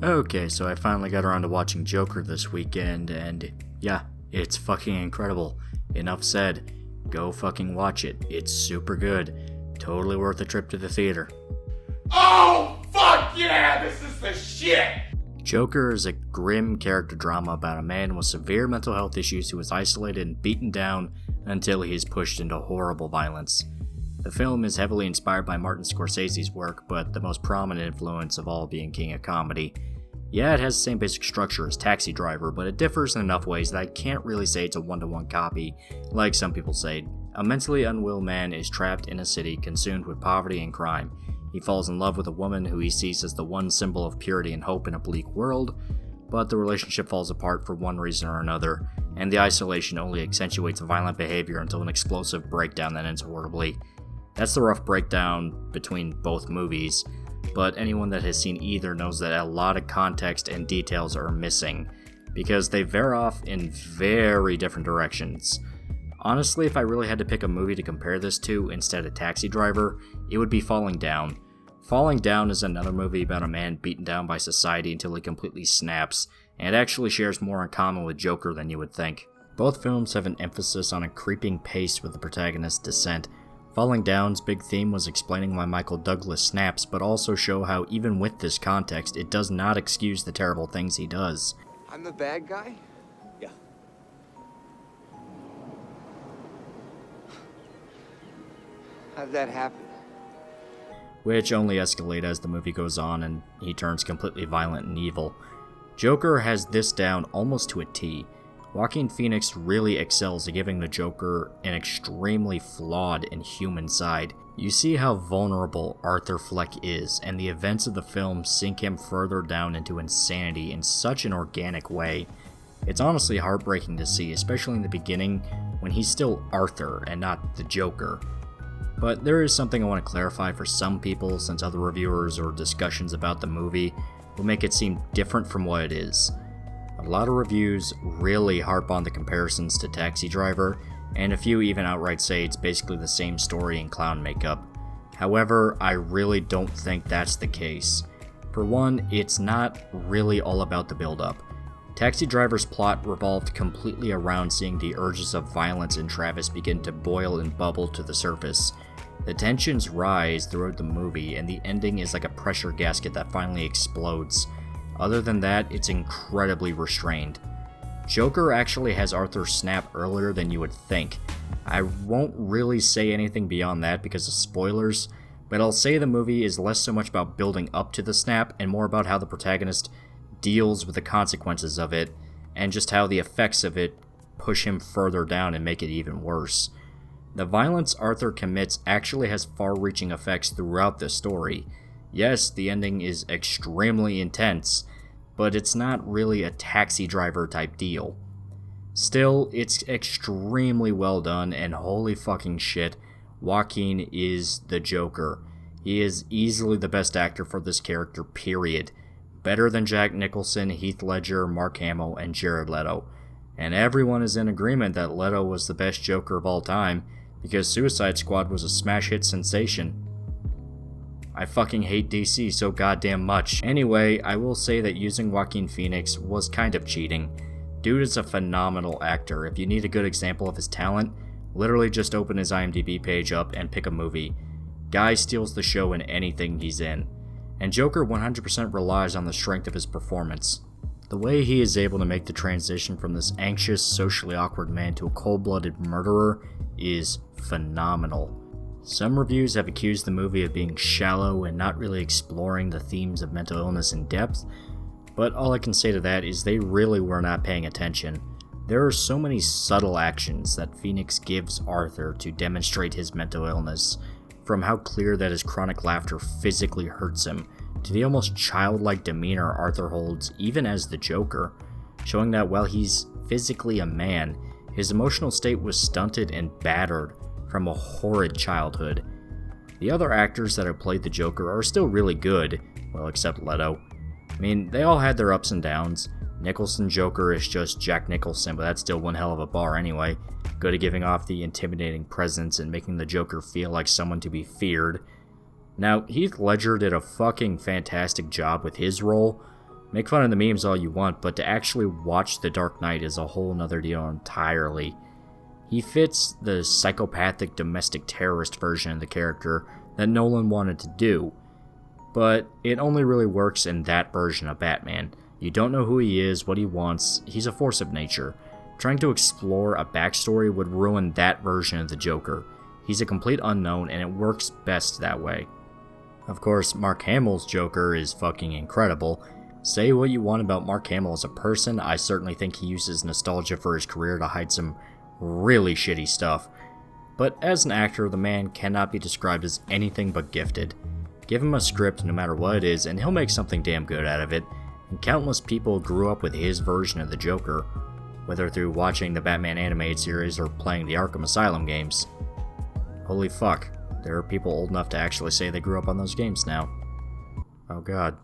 Okay, so I finally got around to watching Joker this weekend, and yeah, it's fucking incredible. Enough said. Go fucking watch it. It's super good. Totally worth a trip to the theater. Oh, fuck yeah! This is the shit! Joker is a grim character drama about a man with severe mental health issues who is isolated and beaten down until he is pushed into horrible violence. The film is heavily inspired by Martin Scorsese's work, but the most prominent influence of all being king of comedy. Yeah, it has the same basic structure as Taxi Driver, but it differs in enough ways that I can't really say it's a one-to-one copy, like some people say. A mentally unwell man is trapped in a city consumed with poverty and crime. He falls in love with a woman who he sees as the one symbol of purity and hope in a bleak world, but the relationship falls apart for one reason or another, and the isolation only accentuates violent behavior until an explosive breakdown that ends horribly. That's the rough breakdown between both movies, but anyone that has seen either knows that a lot of context and details are missing, because they veer off in very different directions. Honestly, if I really had to pick a movie to compare this to instead of Taxi Driver, it would be Falling Down. Falling Down is another movie about a man beaten down by society until he completely snaps, and actually shares more in common with Joker than you would think. Both films have an emphasis on a creeping pace with the protagonist's descent. Falling Down's big theme was explaining why Michael Douglas snaps, but also show how even with this context, it does not excuse the terrible things he does. I'm the bad guy? Yeah. How'd that happen? Which only escalate as the movie goes on and he turns completely violent and evil. Joker has this down almost to a T. Joaquin Phoenix really excels at giving the Joker an extremely flawed and human side. You see how vulnerable Arthur Fleck is, and the events of the film sink him further down into insanity in such an organic way. It's honestly heartbreaking to see, especially in the beginning when he's still Arthur and not the Joker. But there is something I want to clarify for some people, since other reviewers or discussions about the movie will make it seem different from what it is. A lot of reviews really harp on the comparisons to Taxi Driver, and a few even outright say it's basically the same story in clown makeup. However, I really don't think that's the case. For one, it's not really all about the build-up. Taxi Driver's plot revolved completely around seeing the urges of violence in Travis begin to boil and bubble to the surface. The tensions rise throughout the movie, and the ending is like a pressure gasket that finally explodes. Other than that, it's incredibly restrained. Joker actually has Arthur snap earlier than you would think. I won't really say anything beyond that because of spoilers, but I'll say the movie is less so much about building up to the snap and more about how the protagonist deals with the consequences of it, and just how the effects of it push him further down and make it even worse. The violence Arthur commits actually has far-reaching effects throughout the story. Yes, the ending is extremely intense, but it's not really a Taxi Driver type deal. Still, it's extremely well done, and holy fucking shit, Joaquin is the Joker. He is easily the best actor for this character, period. Better than Jack Nicholson, Heath Ledger, Mark Hamill, and Jared Leto. And everyone is in agreement that Leto was the best Joker of all time, because Suicide Squad was a smash hit sensation. I fucking hate DC so goddamn much. Anyway, I will say that using Joaquin Phoenix was kind of cheating. Dude is a phenomenal actor. If you need a good example of his talent, literally just open his IMDb page up and pick a movie. Guy steals the show in anything he's in. And Joker 100% relies on the strength of his performance. The way he is able to make the transition from this anxious, socially awkward man to a cold-blooded murderer is phenomenal. Some reviews have accused the movie of being shallow and not really exploring the themes of mental illness in depth, but all I can say to that is they really were not paying attention. There are so many subtle actions that Phoenix gives Arthur to demonstrate his mental illness, from how clear that his chronic laughter physically hurts him, to the almost childlike demeanor Arthur holds even as the Joker, showing that while he's physically a man, his emotional state was stunted and battered from a horrid childhood. The other actors that have played the Joker are still really good, well, except Leto. I mean, they all had their ups and downs. Nicholson Joker is just Jack Nicholson, but that's still one hell of a bar anyway. Good at giving off the intimidating presence and making the Joker feel like someone to be feared. Now, Heath Ledger did a fucking fantastic job with his role, Make fun of the memes all you want, but to actually watch The Dark Knight is a whole nother deal entirely. He fits the psychopathic domestic terrorist version of the character that Nolan wanted to do, but it only really works in that version of Batman. You don't know who he is, what he wants, he's a force of nature. Trying to explore a backstory would ruin that version of the Joker. He's a complete unknown, and it works best that way. Of course, Mark Hamill's Joker is fucking incredible. Say what you want about Mark Hamill as a person, I certainly think he uses nostalgia for his career to hide some really shitty stuff. But as an actor, the man cannot be described as anything but gifted. Give him a script, no matter what it is, and he'll make something damn good out of it. And countless people grew up with his version of the Joker, whether through watching the Batman animated series or playing the Arkham Asylum games. Holy fuck, there are people old enough to actually say they grew up on those games now. Oh god.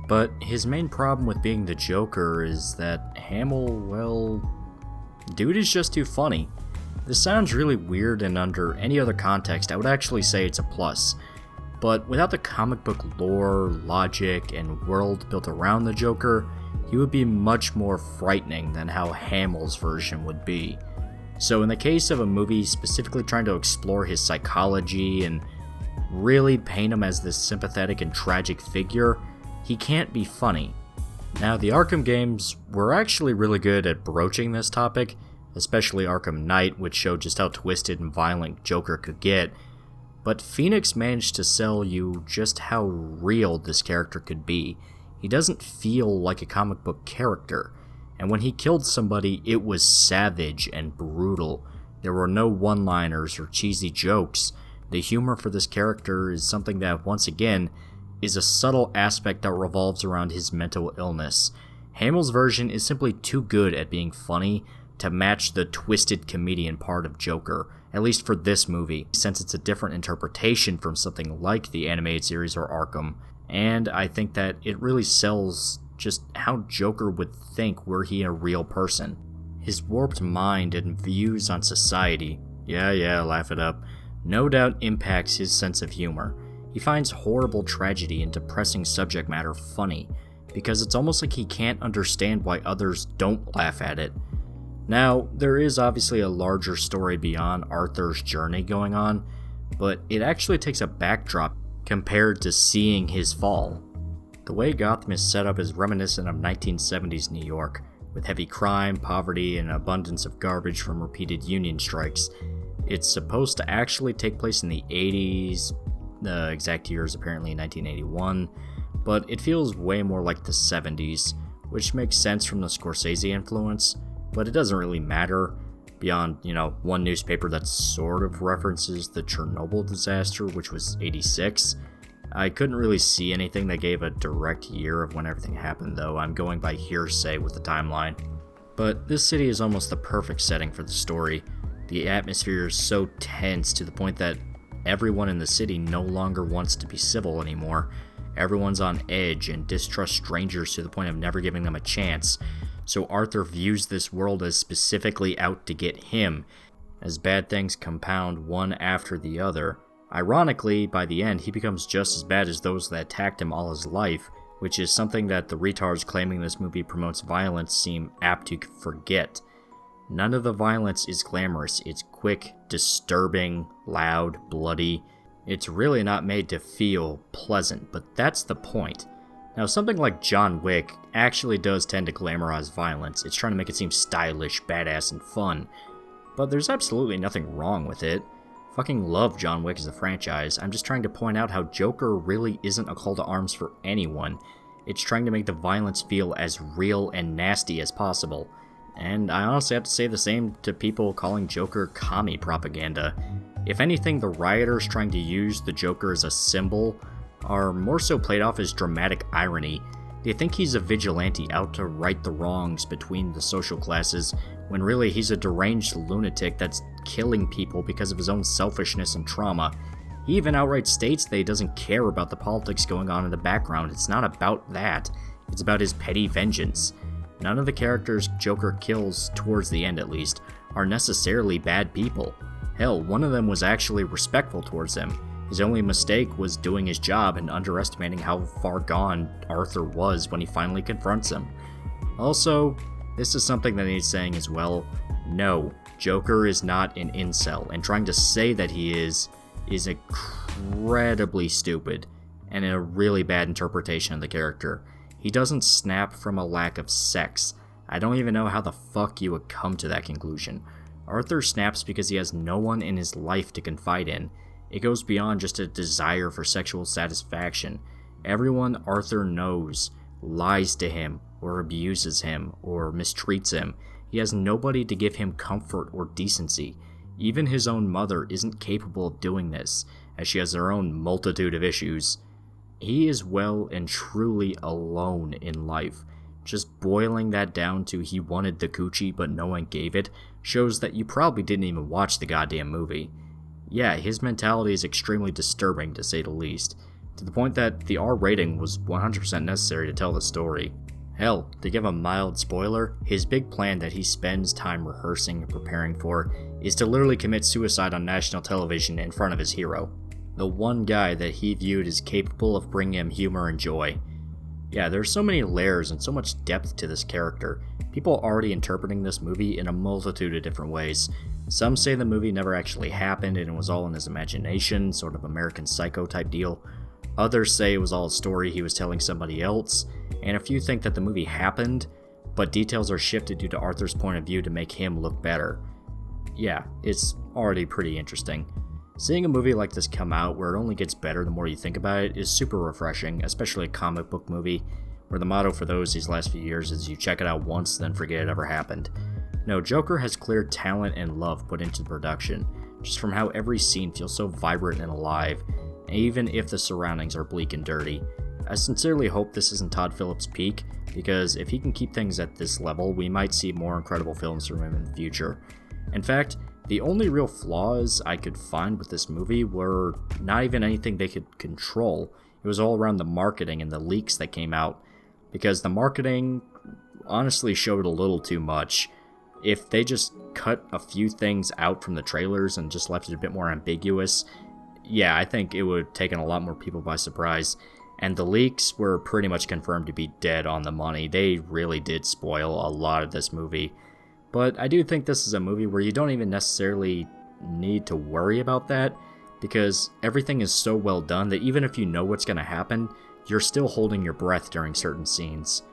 But his main problem with being the Joker is that Hamill, well, dude is just too funny. This sounds really weird, and under any other context I would actually say it's a plus. But without the comic book lore, logic, and world built around the Joker, he would be much more frightening than how Hamill's version would be. So in the case of a movie specifically trying to explore his psychology and really paint him as this sympathetic and tragic figure, he can't be funny. Now, the Arkham games were actually really good at broaching this topic, especially Arkham Knight, which showed just how twisted and violent Joker could get, but Phoenix managed to sell you just how real this character could be. He doesn't feel like a comic book character, and when he killed somebody, it was savage and brutal. There were no one-liners or cheesy jokes. The humor for this character is something that, once again, is a subtle aspect that revolves around his mental illness. Hamill's version is simply too good at being funny to match the twisted comedian part of Joker, at least for this movie, since it's a different interpretation from something like the animated series or Arkham, and I think that it really sells just how Joker would think were he a real person. His warped mind and views on society, yeah, laugh it up, no doubt impacts his sense of humor. He finds horrible tragedy and depressing subject matter funny, because it's almost like he can't understand why others don't laugh at it. Now, there is obviously a larger story beyond Arthur's journey going on, but it actually takes a backdrop compared to seeing his fall. The way Gotham is set up is reminiscent of 1970s New York, with heavy crime, poverty, and an abundance of garbage from repeated union strikes. It's supposed to actually take place in the 80s, the exact year is apparently 1981, but it feels way more like the 70s, which makes sense from the Scorsese influence, but it doesn't really matter, beyond, one newspaper that sort of references the Chernobyl disaster, which was 86. I couldn't really see anything that gave a direct year of when everything happened, though. I'm going by hearsay with the timeline. But this city is almost the perfect setting for the story. The atmosphere is so tense to the point that everyone in the city no longer wants to be civil anymore. Everyone's on edge and distrusts strangers to the point of never giving them a chance. So Arthur views this world as specifically out to get him, as bad things compound one after the other. Ironically, by the end, he becomes just as bad as those that attacked him all his life, which is something that the retards claiming this movie promotes violence seem apt to forget. None of the violence is glamorous. It's quick, disturbing, loud, bloody. It's really not made to feel pleasant, but that's the point. Now, something like John Wick actually does tend to glamorize violence. It's trying to make it seem stylish, badass, and fun. But there's absolutely nothing wrong with it. Fucking love John Wick as a franchise. I'm just trying to point out how Joker really isn't a call to arms for anyone. It's trying to make the violence feel as real and nasty as possible. And I honestly have to say the same to people calling Joker commie propaganda. If anything, the rioters trying to use the Joker as a symbol are more so played off as dramatic irony. They think he's a vigilante out to right the wrongs between the social classes, when really he's a deranged lunatic that's killing people because of his own selfishness and trauma. He even outright states that he doesn't care about the politics going on in the background. It's not about that. It's about his petty vengeance. None of the characters Joker kills, towards the end at least, are necessarily bad people. Hell, one of them was actually respectful towards him. His only mistake was doing his job and underestimating how far gone Arthur was when he finally confronts him. Also, this is something that he's saying as well. No, Joker is not an incel, and trying to say that he is incredibly stupid and a really bad interpretation of the character. He doesn't snap from a lack of sex. I don't even know how the fuck you would come to that conclusion. Arthur snaps because he has no one in his life to confide in. It goes beyond just a desire for sexual satisfaction. Everyone Arthur knows lies to him, or abuses him, or mistreats him. He has nobody to give him comfort or decency. Even his own mother isn't capable of doing this, as she has her own multitude of issues. He is well and truly alone in life. Just boiling that down to he wanted the coochie but no one gave it shows that you probably didn't even watch the goddamn movie. Yeah, his mentality is extremely disturbing to say the least, to the point that the R rating was 100% necessary to tell the story. Hell, to give a mild spoiler, his big plan that he spends time rehearsing and preparing for is to literally commit suicide on national television in front of his hero. The one guy that he viewed as capable of bringing him humor and joy. Yeah, there's so many layers and so much depth to this character. People are already interpreting this movie in a multitude of different ways. Some say the movie never actually happened and it was all in his imagination, sort of American Psycho type deal. Others say it was all a story he was telling somebody else, and a few think that the movie happened, but details are shifted due to Arthur's point of view to make him look better. Yeah, it's already pretty interesting. Seeing a movie like this come out where it only gets better the more you think about it is super refreshing, especially a comic book movie, where the motto for these last few years is you check it out once, then forget it ever happened. No, Joker has clear talent and love put into the production, just from how every scene feels so vibrant and alive, even if the surroundings are bleak and dirty. I sincerely hope this isn't Todd Phillips' peak, because if he can keep things at this level, we might see more incredible films from him in the future. In fact, the only real flaws I could find with this movie were not even anything they could control. It was all around the marketing and the leaks that came out, because the marketing honestly showed a little too much. If they just cut a few things out from the trailers and just left it a bit more ambiguous, yeah, I think it would have taken a lot more people by surprise. And the leaks were pretty much confirmed to be dead on the money. They really did spoil a lot of this movie. But I do think this is a movie where you don't even necessarily need to worry about that, because everything is so well done that even if you know what's going to happen, you're still holding your breath during certain scenes.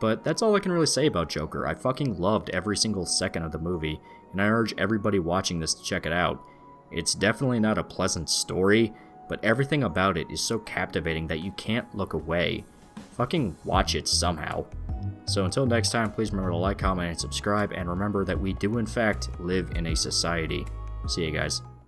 But that's all I can really say about Joker. I fucking loved every single second of the movie, and I urge everybody watching this to check it out. It's definitely not a pleasant story, but everything about it is so captivating that you can't look away. Fucking watch it somehow. So until next time, please remember to like, comment, and subscribe, and remember that we do in fact live in a society. See you guys.